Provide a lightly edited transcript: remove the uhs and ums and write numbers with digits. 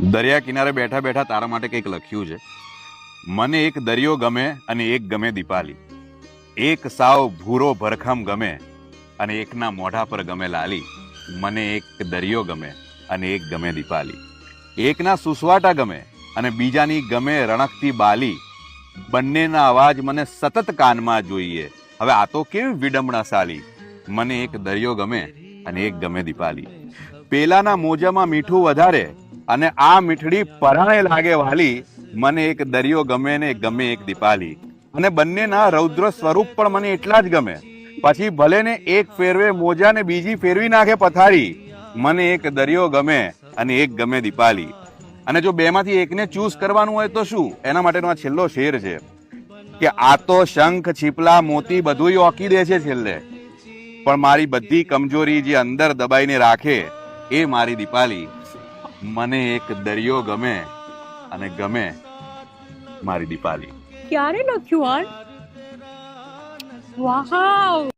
દરિયા કિનારે બેઠા બેઠા તારા માટે કંઈક લખ્યું છે. મને એક દરિયો ગમે અને એક ગમે દીપાલી, એક સાવ ભૂરો ભરખમ ગમે અને એકના મોઢા પર ગમે લાલી. મને એક દરિયો ગમે અને એક ગમે દીપાલી, એકના સુસવાટા ગમે અને બીજાની ગમે રણકતી બાલી. બંનેના અવાજ મને સતત કાનમાં જોઈએ. હવે આ તો કેવી વિડંબણા સાલી. મને એક દરિયો ગમે અને એક ગમે દીપાલી, પેલાના મોજામાં મીઠું વધારે અને આ મીઠડી પરાણે લાગે વાલી. મને એક દરિયો ગમે ને ગમે એક દીપાલી, અને બંનેના રૌદ્ર સ્વરૂપ પણ મને એટલા જ ગમે. પછી ભલે ને એક ફેરવે મોજા ને બીજી ફેરવી નાખે પથારી. મને એક દરિયો ગમે અને એક ગમે દીપાલી. અને જો બેમાંથી એકને ચૂઝ કરવાનું હોય તો શું? એના માટેનો આ છેલ્લો શેર છે કે આ તો શંખ છીપલા મોતી બધું ઓકી દે છે છેલ્લે, પણ મારી બધી કમજોરી જે અંદર દબાઈને રાખે એ મારી દીપાલી. મને એક દરિયો ગમે અને ગમે મારી દીપાલી. ક્યારે લખ્યું આન? વાવ,